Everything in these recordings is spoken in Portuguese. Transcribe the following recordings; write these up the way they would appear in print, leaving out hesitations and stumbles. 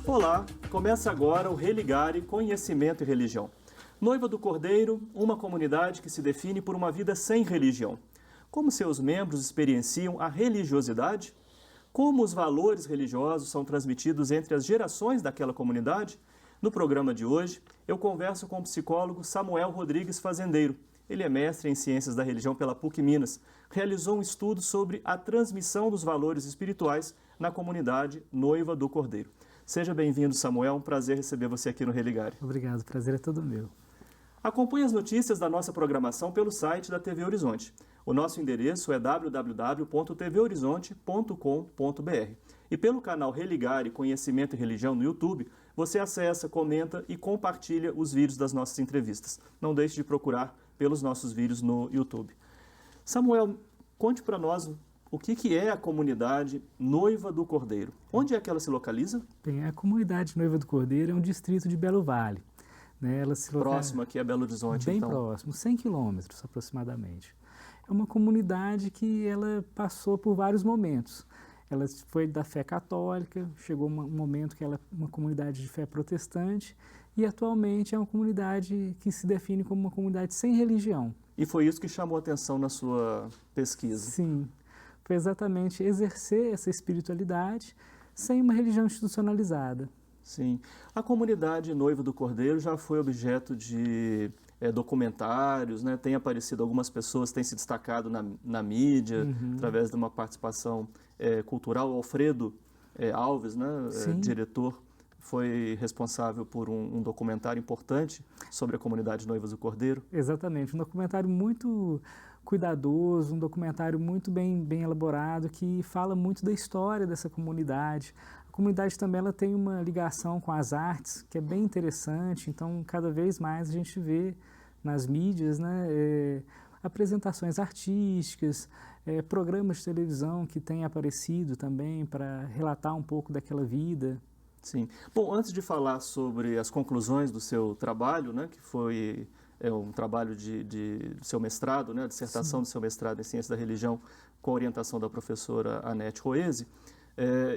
Olá, começa agora o Religare Conhecimento e Religião. Noiva do Cordeiro, uma comunidade que se define por uma vida sem religião. Como seus membros experienciam a religiosidade? Como os valores religiosos são transmitidos entre as gerações daquela comunidade? No programa de hoje, eu converso com o psicólogo Samuel Rodrigues Fazendeiro. Ele é mestre em Ciências da Religião pela PUC Minas. Realizou um estudo sobre a transmissão dos valores espirituais na comunidade Noiva do Cordeiro. Seja bem-vindo, Samuel. Um prazer receber você aqui no Religare. Obrigado, o prazer é todo meu. Acompanhe as notícias da nossa programação pelo site da TV Horizonte. O nosso endereço é www.tvhorizonte.com.br. E pelo canal Religare Conhecimento e Religião no YouTube, você acessa, comenta e compartilha os vídeos das nossas entrevistas. Não deixe de procurar pelos nossos vídeos no YouTube. Samuel, conte para nós o que é a comunidade Noiva do Cordeiro. Onde é que ela se localiza? Bem, a comunidade Noiva do Cordeiro é um distrito de Belo Vale. Né? Ela se Próximo aqui a Belo Horizonte, bem então. próximo, 100 quilômetros aproximadamente. É uma comunidade que ela passou por vários momentos. Ela foi da fé católica, chegou um momento que ela é uma comunidade de fé protestante e atualmente é uma comunidade que se define como uma comunidade sem religião. E foi isso que chamou a atenção na sua pesquisa? Sim, foi exatamente exercer essa espiritualidade sem uma religião institucionalizada. Sim. A comunidade Noiva do Cordeiro já foi objeto de documentários, né? Tem aparecido algumas pessoas, têm se destacado na mídia, através de uma participação cultural. O Alfredo Alves, né? Diretor, foi responsável por um documentário importante sobre a comunidade Noivas do Cordeiro. Exatamente, um documentário muito cuidadoso, um documentário muito bem elaborado, que fala muito da história dessa comunidade. A comunidade também ela tem uma ligação com as artes, que é bem interessante, então cada vez mais a gente vê nas mídias, né, apresentações artísticas, programas de televisão que têm aparecido também para relatar um pouco daquela vida. Sim. Bom, antes de falar sobre as conclusões do seu trabalho, né, que foi um trabalho do seu mestrado, né, a dissertação do seu mestrado em Ciência da Religião, com a orientação da professora Anete Roese,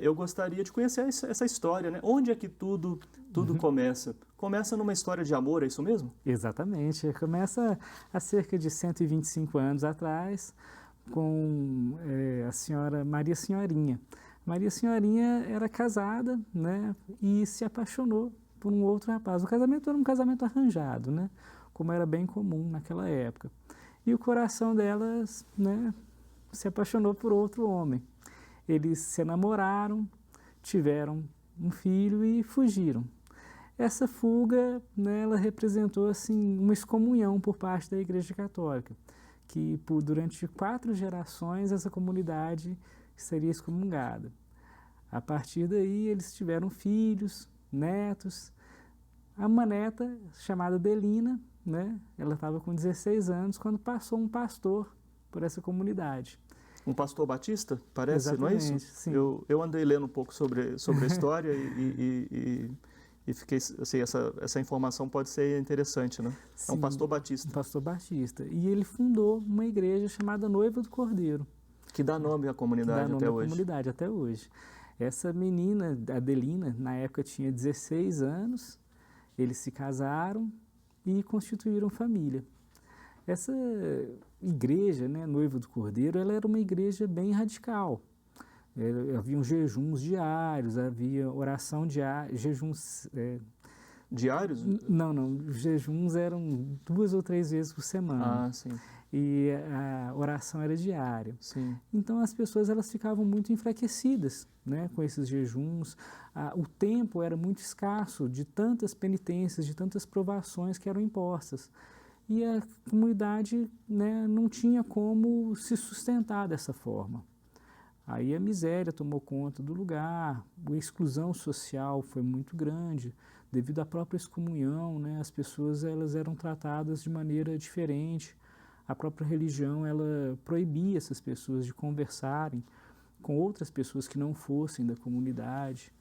eu gostaria de conhecer essa história, né? Onde é que tudo começa? Começa numa história de amor, é isso mesmo? Exatamente. Começa há cerca de 125 anos atrás, com a senhora Maria Senhorinha. Maria Senhorinha era casada, né, e se apaixonou por um outro rapaz. O casamento era um casamento arranjado, né, como era bem comum naquela época. E o coração delas, né, se apaixonou por outro homem. Eles se namoraram, tiveram um filho e fugiram. Essa fuga, né, ela representou assim, uma excomunhão por parte da Igreja Católica, que durante 4 gerações essa comunidade seria excomungada. A partir daí eles tiveram filhos, netos. Uma neta chamada Delina, né, ela estava com 16 anos quando passou um pastor por essa comunidade. Um pastor batista, parece, Exatamente, não é isso? Sim. Eu andei lendo um pouco sobre a história e fiquei assim, essa informação pode ser interessante, né? Sim, é um pastor batista. Um pastor batista. E ele fundou uma igreja chamada Noiva do Cordeiro. Que dá nome à comunidade até hoje. Comunidade até hoje. Essa menina, Adelina, na época tinha 16 anos, eles se casaram e constituíram família. Essa igreja, né, Noiva do Cordeiro, ela era uma igreja bem radical. Haviam jejuns diários, havia oração diária, jejuns... Diários? Não, os jejuns eram 2 ou 3 vezes por semana. Ah, sim. E a oração era diária. Sim. Então as pessoas elas ficavam muito enfraquecidas, né, com esses jejuns. O tempo era muito escasso de tantas penitências, de tantas provações que eram impostas. E a comunidade, né, não tinha como se sustentar dessa forma. Aí a miséria tomou conta do lugar, a exclusão social foi muito grande, devido à própria excomunhão, né, as pessoas elas eram tratadas de maneira diferente. A própria religião ela proibia essas pessoas de conversarem com outras pessoas que não fossem da comunidade.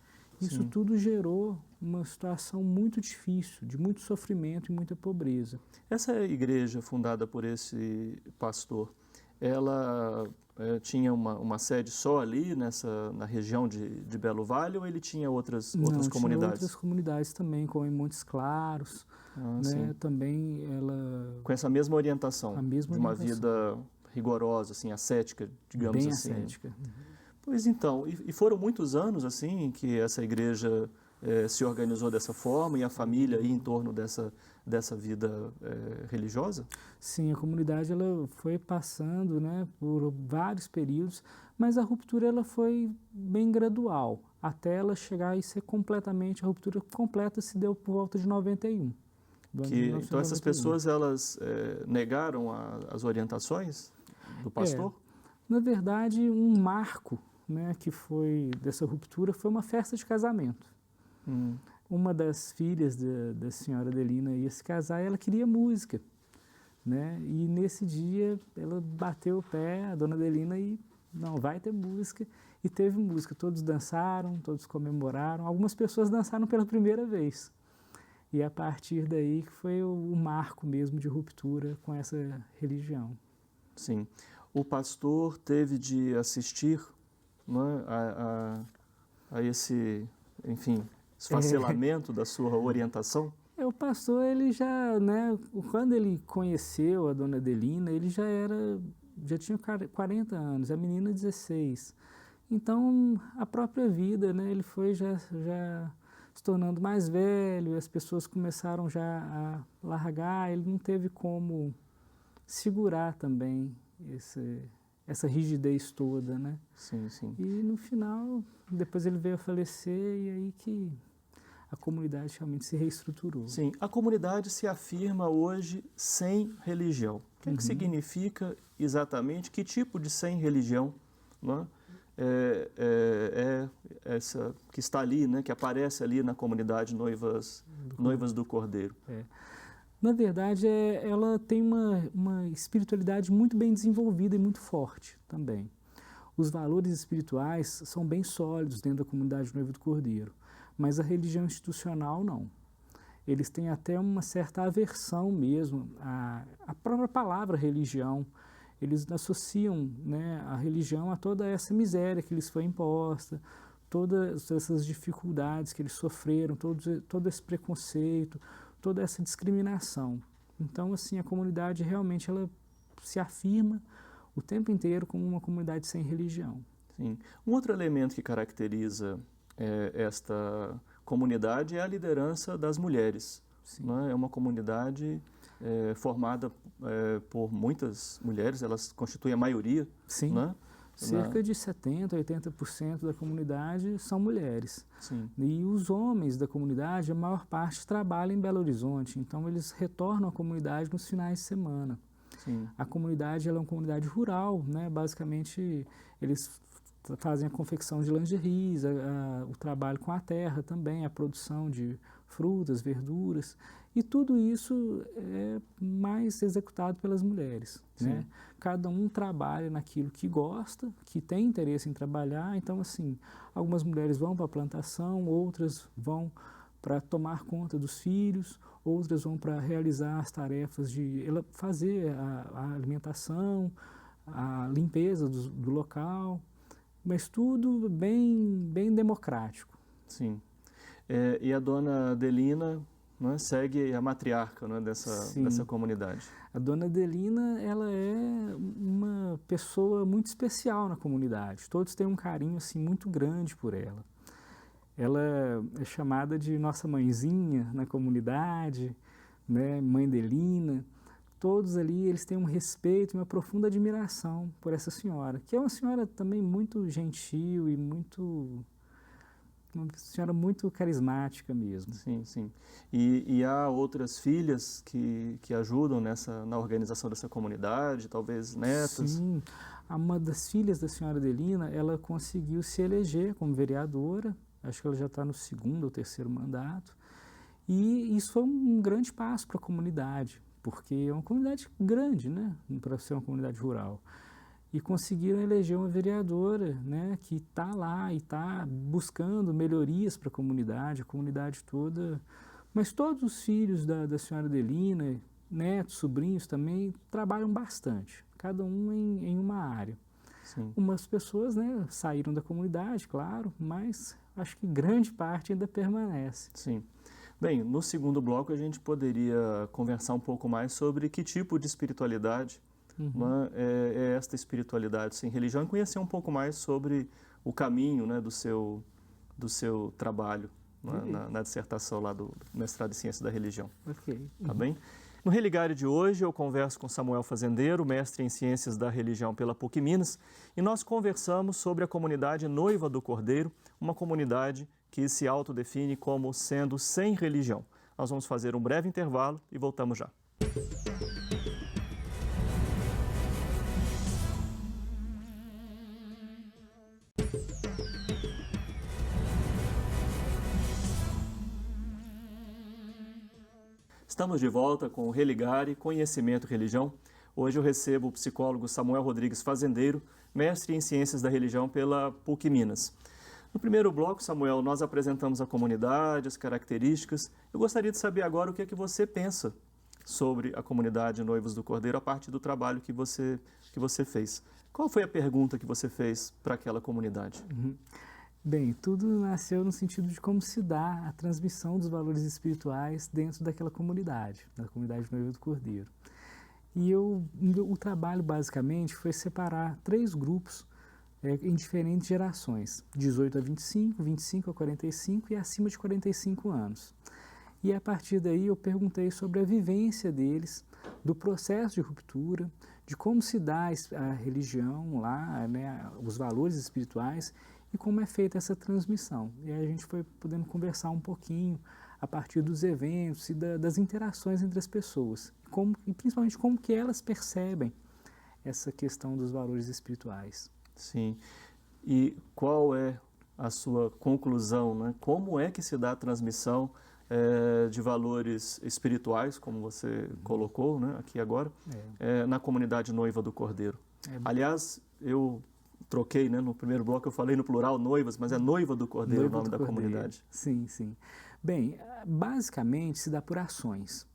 Isso tudo gerou uma situação muito difícil, de muito sofrimento e muita pobreza. Essa igreja fundada por esse pastor, ela tinha uma sede só ali na região de Belo Vale, ou ele tinha outras Não, comunidades? tinha outras comunidades também, como em Montes Claros, Ah, né? sim. Também ela... Com essa mesma orientação, A mesma de uma orientação. vida rigorosa, assim, ascética, digamos Bem assim. ascética. Pois então, e foram muitos anos assim que essa igreja se organizou dessa forma e a família ia em torno dessa vida religiosa? Sim, a comunidade ela foi passando, né, por vários períodos, mas a ruptura ela foi bem gradual, até ela chegar e ser completamente, a ruptura completa se deu por volta de 91. Do ano de Então essas 1991. pessoas elas negaram as orientações do pastor? Na verdade, um marco, né, que foi dessa ruptura foi uma festa de casamento. Uma das filhas da senhora Adelina ia se casar e ela queria música, né? E nesse dia ela bateu o pé, a dona Adelina, e não, vai ter música. E teve música, todos dançaram, todos comemoraram, algumas pessoas dançaram pela primeira vez. E a partir daí que foi o marco mesmo de ruptura com essa religião. Sim. O pastor teve de assistir, né, a esse, enfim, esfacelamento da sua orientação? O pastor, ele já, né, quando ele conheceu a dona Adelina, ele já tinha 40 anos, a menina 16. Então, a própria vida, né, ele foi já se tornando mais velho, as pessoas começaram já a largar, ele não teve como segurar também essa rigidez toda, né? Sim, sim. E no final, depois ele veio a falecer e aí que a comunidade realmente se reestruturou. Sim, a comunidade se afirma hoje sem religião. O que, que significa exatamente, que tipo de sem religião, não é essa que está ali, né, que aparece ali na comunidade Noivas do Cordeiro? Na verdade, ela tem uma espiritualidade muito bem desenvolvida e muito forte também. Os valores espirituais são bem sólidos dentro da comunidade Noiva do Cordeiro, mas a religião institucional não. Eles têm até uma certa aversão mesmo à própria palavra religião. Eles associam, né, a religião a toda essa miséria que lhes foi imposta, todas essas dificuldades que eles sofreram, todo esse preconceito, toda essa discriminação. Então, assim, a comunidade realmente ela se afirma o tempo inteiro como uma comunidade sem religião. Sim. Um outro elemento que caracteriza esta comunidade é a liderança das mulheres. Né? É uma comunidade formada por muitas mulheres, elas constituem a maioria. Sim. Né? Cerca de 70%, 80% da comunidade são mulheres. Sim. E os homens da comunidade, a maior parte trabalha em Belo Horizonte, então eles retornam à comunidade nos finais de semana. Sim. A comunidade ela é uma comunidade rural, né? Basicamente eles fazem a confecção de lingeries, o trabalho com a terra também, a produção de frutas, verduras, e tudo isso é mais executado pelas mulheres. Né? Cada um trabalha naquilo que gosta, que tem interesse em trabalhar, então assim, algumas mulheres vão para a plantação, outras vão para tomar conta dos filhos, outras vão para realizar as tarefas de fazer a alimentação, a limpeza do local, mas tudo bem democrático. Sim. E a dona Adelina, né, segue a matriarca, né, dessa comunidade. A dona Adelina, ela é uma pessoa muito especial na comunidade. Todos têm um carinho assim, muito grande por ela. Ela é chamada de nossa mãezinha na comunidade, né, mãe Adelina. Todos ali, eles têm um respeito e uma profunda admiração por essa senhora, que é uma senhora também muito gentil e uma senhora muito carismática mesmo. Sim, sim. E há outras filhas que ajudam na organização dessa comunidade, talvez netas? Sim. Uma das filhas da senhora Adelina, ela conseguiu se eleger como vereadora, acho que ela já está no 2º ou 3º mandato, e isso foi um grande passo para a comunidade, porque é uma comunidade grande, né, para ser uma comunidade rural. E conseguiram eleger uma vereadora, né, que está lá e está buscando melhorias para a comunidade toda. Mas todos os filhos da senhora Adelina, netos, sobrinhos também trabalham bastante, cada um em uma área. Sim. Umas pessoas, né, saíram da comunidade, claro, mas acho que grande parte ainda permanece. Sim. Bem, no segundo bloco a gente poderia conversar um pouco mais sobre que tipo de espiritualidade né, é esta espiritualidade sem religião e conhecer um pouco mais sobre o caminho, né, do seu trabalho na dissertação lá do mestrado em Ciência da Religião. Ok. Tá bem? No Religare de hoje eu converso com Samuel Fazendeiro, mestre em Ciências da Religião pela PUC Minas, e nós conversamos sobre a comunidade Noiva do Cordeiro, uma comunidade que se autodefine como sendo sem religião. Nós vamos fazer um breve intervalo e voltamos já. Estamos de volta com o Religare, Conhecimento e Religião. Hoje eu recebo o psicólogo Samuel Rodrigues Fazendeiro, mestre em Ciências da Religião pela PUC Minas. No primeiro bloco, Samuel, nós apresentamos a comunidade, as características. Eu gostaria de saber agora o que é que você pensa sobre a comunidade Noivos do Cordeiro a partir do trabalho que você fez. Qual foi a pergunta que você fez para aquela comunidade? Bem, tudo nasceu no sentido de como se dá a transmissão dos valores espirituais dentro daquela comunidade, da comunidade Noiva do Cordeiro. E o trabalho basicamente foi separar 3 grupos em diferentes gerações, 18 a 25, 25 a 45 e acima de 45 anos. E a partir daí eu perguntei sobre a vivência deles, do processo de ruptura, de como se dá a religião lá, né, os valores espirituais, e como é feita essa transmissão. E aí a gente foi podendo conversar um pouquinho a partir dos eventos e das interações entre as pessoas, e principalmente como que elas percebem essa questão dos valores espirituais. Sim. E qual é a sua conclusão, né? Como é que se dá a transmissão de valores espirituais, como você colocou, né, aqui agora, na comunidade Noiva do Cordeiro? Aliás, eu troquei, né? No primeiro bloco eu falei no plural noivas, mas é Noiva do Cordeiro o nome da comunidade. Sim, sim. Bem, basicamente se dá por ações.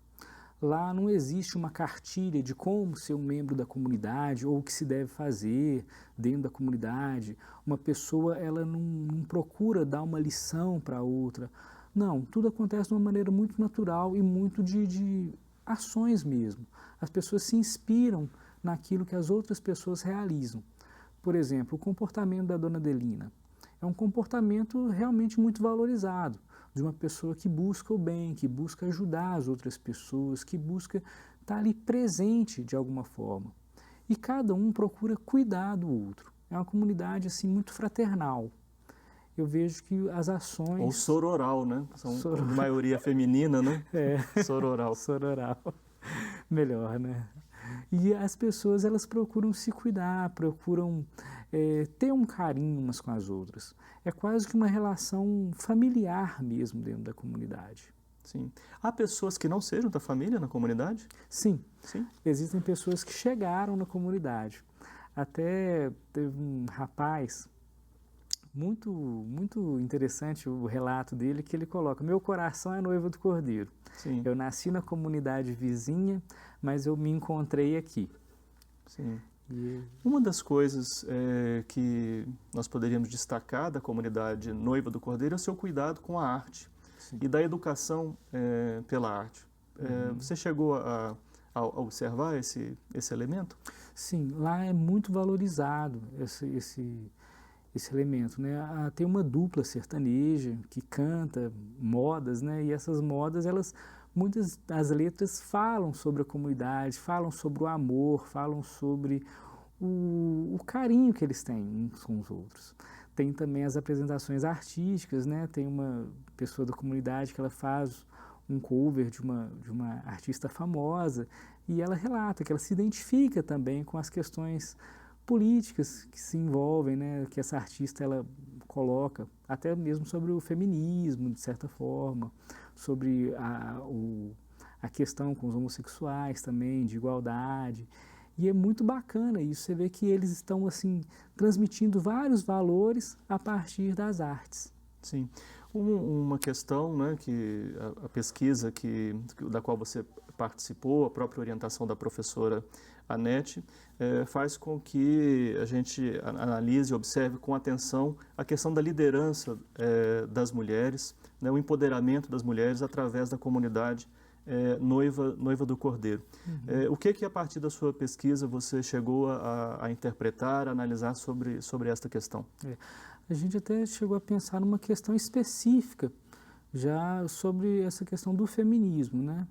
Lá não existe uma cartilha de como ser um membro da comunidade ou o que se deve fazer dentro da comunidade. Uma pessoa ela não procura dar uma lição para outra. Não, tudo acontece de uma maneira muito natural e muito de ações mesmo. As pessoas se inspiram naquilo que as outras pessoas realizam. Por exemplo, o comportamento da Dona Adelina é um comportamento realmente muito valorizado, de uma pessoa que busca o bem, que busca ajudar as outras pessoas, que busca estar ali presente de alguma forma. E cada um procura cuidar do outro. É uma comunidade assim muito fraternal. Eu vejo que as ações... Ou sororal, né? São de maioria feminina, né? Sororal. Sororal. Melhor, né? E as pessoas, elas procuram se cuidar, procuram ter um carinho umas com as outras. É quase que uma relação familiar mesmo dentro da comunidade. Sim. Há pessoas que não sejam da família na comunidade? Sim. Sim. Existem pessoas que chegaram na comunidade. Até teve um rapaz, muito interessante o relato dele, que ele coloca: meu coração é noivo do Cordeiro. Sim. Eu nasci na comunidade vizinha, mas eu me encontrei aqui. Sim. Uma das coisas que nós poderíamos destacar da comunidade Noiva do Cordeiro é o seu cuidado com a arte. Sim. E da educação pela arte. Você chegou a observar esse elemento? Sim, lá é muito valorizado esse elemento, né? Tem uma dupla sertaneja que canta modas, né? E essas modas, muitas das letras falam sobre a comunidade, falam sobre o amor, falam sobre o carinho que eles têm uns com os outros. Tem também as apresentações artísticas, né? Tem uma pessoa da comunidade que ela faz um cover de uma artista famosa e ela relata que ela se identifica também com as questões políticas que se envolvem, né, que essa artista ela coloca, até mesmo sobre o feminismo, de certa forma, sobre a questão com os homossexuais também, de igualdade. E é muito bacana isso, você vê que eles estão assim transmitindo vários valores a partir das artes. Sim. Uma questão, né, que a pesquisa da qual você participou, a própria orientação da professora Anete, faz com que a gente analise e observe com atenção a questão da liderança das mulheres, né, o empoderamento das mulheres através da comunidade Noiva do Cordeiro. Uhum. O que a partir da sua pesquisa você chegou a interpretar, a analisar sobre esta questão? A gente até chegou a pensar numa questão específica já sobre essa questão do feminismo, né?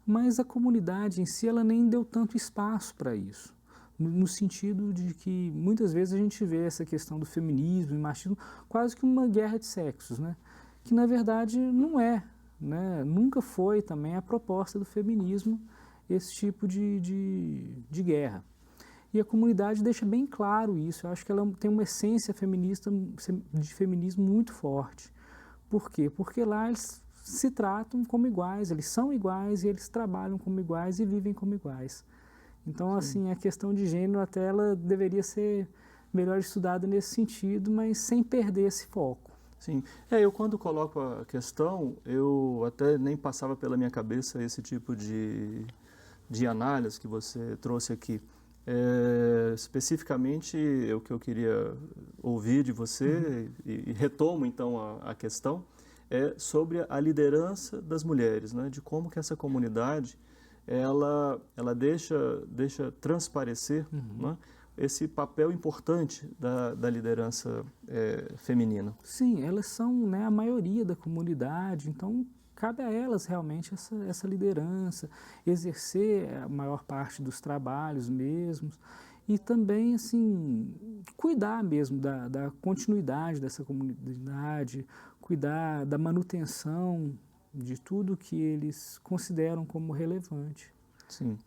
Mas a comunidade em si, ela nem deu tanto espaço para isso, no sentido de que muitas vezes a gente vê essa questão do feminismo e machismo quase que uma guerra de sexos, né? Que na verdade não é, né? Nunca foi também a proposta do feminismo esse tipo de guerra. E a comunidade deixa bem claro isso. Eu acho que ela tem uma essência feminista, de feminismo muito forte. Por quê? Porque lá eles se tratam como iguais, eles são iguais e eles trabalham como iguais e vivem como iguais. Então, assim, a questão de gênero até ela deveria ser melhor estudada nesse sentido, mas sem perder esse foco. Sim. Eu quando coloco a questão, eu até nem passava pela minha cabeça esse tipo de análise que você trouxe aqui. Especificamente, o que eu queria ouvir de você, e retomo então a questão, é sobre a liderança das mulheres, né? De como que essa comunidade ela deixa transparecer, né, esse papel importante da liderança feminina. Sim, elas são, né, a maioria da comunidade, então cabe a elas realmente essa liderança, exercer a maior parte dos trabalhos mesmos e também, assim, cuidar mesmo da continuidade dessa comunidade, cuidar da manutenção de tudo que eles consideram como relevante. Sim.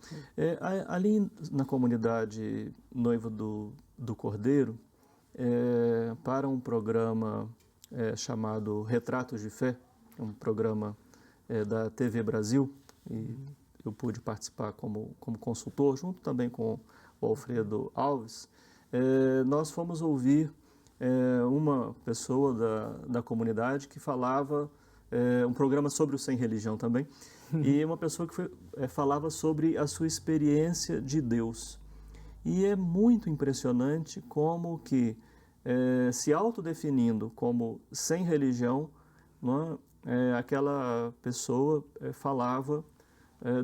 Ali na comunidade Noiva do Cordeiro, para um programa chamado Retratos de Fé, um programa da TV Brasil, e eu pude participar como consultor, junto também com o Alfredo Alves, nós fomos ouvir uma pessoa da comunidade que falava, um programa sobre o Sem Religião também, e uma pessoa que falava sobre a sua experiência de Deus. E é muito impressionante como que, se autodefinindo como sem religião, não é? Aquela pessoa falava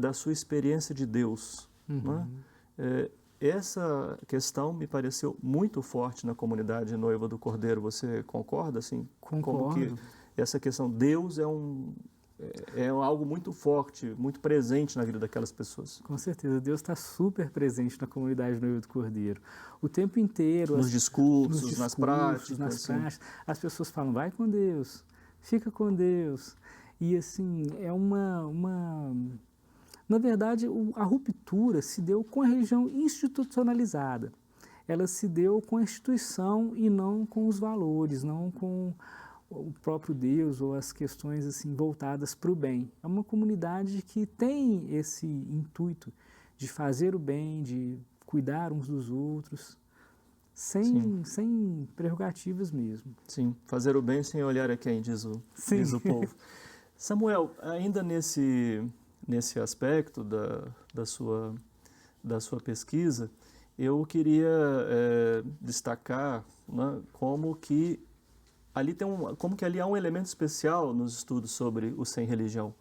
da sua experiência de Deus. Não é? Essa questão me pareceu muito forte na comunidade Noiva do Cordeiro. Você concorda? Assim, Concordo. Como que essa questão, Deus é algo muito forte, muito presente na vida daquelas pessoas. Com certeza, Deus está super presente na comunidade Noiva do Cordeiro. O tempo inteiro. Nos discursos, nas práticas. As pessoas falam, vai com Deus, fica com Deus. E assim, na verdade, a ruptura se deu com a religião institucionalizada. Ela se deu com a instituição e não com os valores, não com o próprio Deus ou as questões assim voltadas para o bem. É uma comunidade que tem esse intuito de fazer o bem, de cuidar uns dos outros, sem prerrogativas mesmo. Sim, fazer o bem sem olhar a quem, diz o povo. Samuel, ainda nesse aspecto da sua pesquisa, eu queria destacar, né, como que ali há um elemento especial nos estudos sobre o sem religião.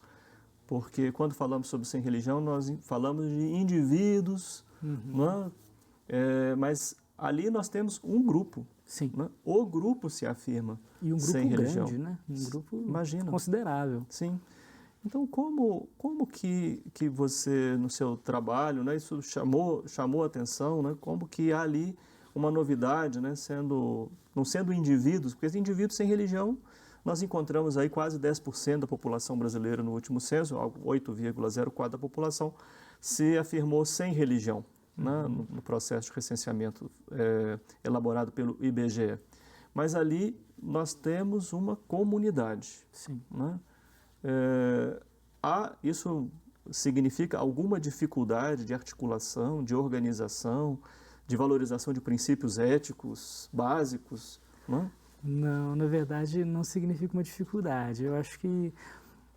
Porque quando falamos sobre sem religião, nós falamos de indivíduos, né? Mas ali nós temos um grupo. Sim. Né? O grupo se afirma e um grupo sem religião. Grande, né? Um grupo Imagina. Considerável. Sim. Então, como que você, no seu trabalho, né, isso chamou a atenção, né, como que há ali uma novidade, né, não sendo indivíduos, porque indivíduos sem religião, nós encontramos aí quase 10% da população brasileira no último censo, 8,04% da população se afirmou sem religião, né, no processo de recenseamento elaborado pelo IBGE. Mas ali nós temos uma comunidade. Sim. Né? Isso significa alguma dificuldade de articulação, de organização, de valorização de princípios éticos básicos? Não, na verdade não significa uma dificuldade. Eu acho que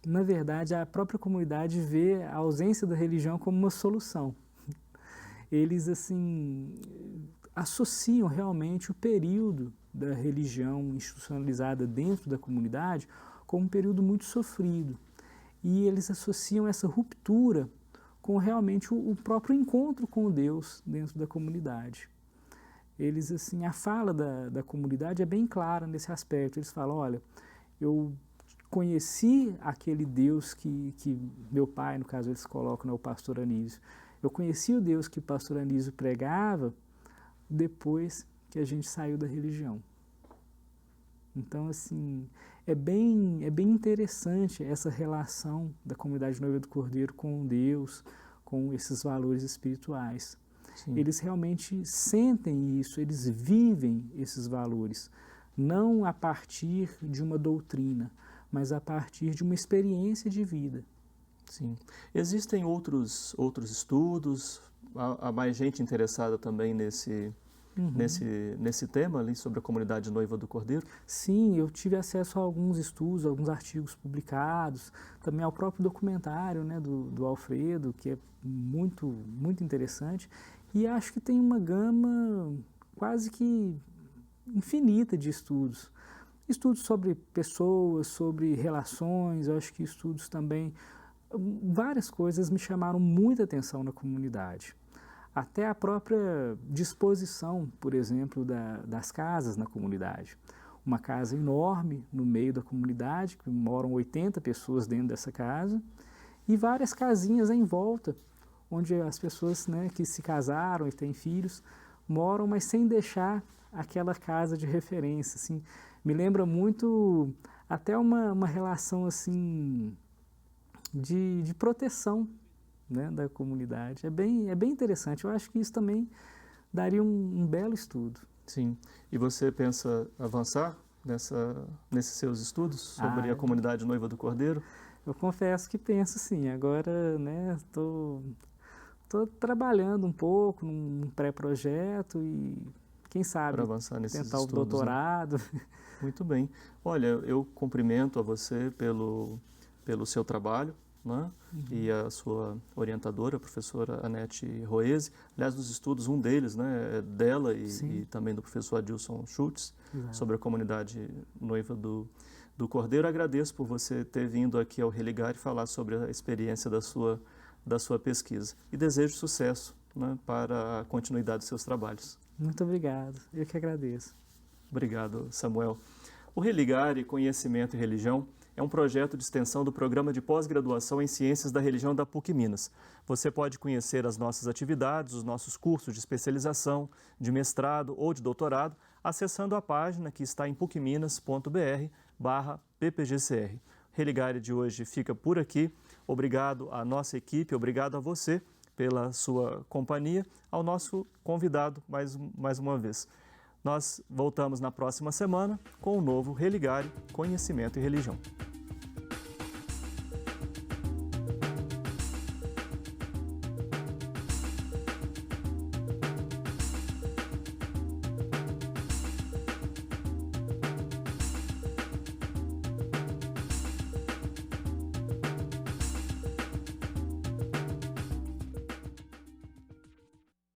Na verdade, a própria comunidade vê a ausência da religião como uma solução. Eles, assim, associam realmente o período da religião institucionalizada dentro da comunidade como um período muito sofrido. E eles associam essa ruptura com realmente o próprio encontro com Deus dentro da comunidade. Eles, assim, a fala da comunidade é bem clara nesse aspecto. Eles falam, olha, eu conheci aquele Deus que meu pai, no caso eles colocam, né, o pastor Anísio, eu conheci o Deus que o pastor Anísio pregava depois que a gente saiu da religião. Então, assim, é bem interessante essa relação da comunidade Noiva do Cordeiro com Deus, com esses valores espirituais. Sim. Eles realmente sentem isso, eles vivem esses valores, não a partir de uma doutrina, mas a partir de uma experiência de vida. Sim. Existem outros estudos? Há mais gente interessada também nesse tema ali sobre a comunidade Noiva do Cordeiro? Sim, eu tive acesso a alguns estudos, alguns artigos publicados, também ao próprio documentário, né, do Alfredo, que é muito interessante, e acho que tem uma gama quase que infinita de estudos. Estudos sobre pessoas, sobre relações, eu acho que estudos também, várias coisas me chamaram muita atenção na comunidade. Até a própria disposição, por exemplo, das casas na comunidade. Uma casa enorme no meio da comunidade, que moram 80 pessoas dentro dessa casa, e várias casinhas em volta, onde as pessoas, né, que se casaram e têm filhos moram, mas sem deixar aquela casa de referência. Assim, me lembra muito até uma relação assim de proteção, né, da comunidade. É bem interessante. Eu acho que isso também daria um belo estudo. Sim. E você pensa avançar nesses seus estudos sobre a comunidade Noiva do Cordeiro? Eu confesso que penso sim. Agora, né, estou trabalhando um pouco num pré-projeto e quem sabe para avançar nesses tentar estudos, o doutorado. Né? Muito bem. Olha, eu cumprimento a você pelo seu trabalho, né? E a sua orientadora, a professora Anete Roese. Aliás, dos estudos, um deles, né, é dela e também do professor Adilson Schultz, sobre a comunidade Noiva do Cordeiro. Agradeço por você ter vindo aqui ao Religar e falar sobre a experiência da sua pesquisa. E desejo sucesso, né, para a continuidade dos seus trabalhos. Muito obrigado. Eu que agradeço. Obrigado, Samuel. O Religare Conhecimento e Religião é um projeto de extensão do Programa de Pós-Graduação em Ciências da Religião da PUC Minas. Você pode conhecer as nossas atividades, os nossos cursos de especialização, de mestrado ou de doutorado, acessando a página que está em pucminas.br/ppgcr. O Religare de hoje fica por aqui. Obrigado à nossa equipe, obrigado a você pela sua companhia, ao nosso convidado mais uma vez. Nós voltamos na próxima semana com o novo Religare Conhecimento e Religião.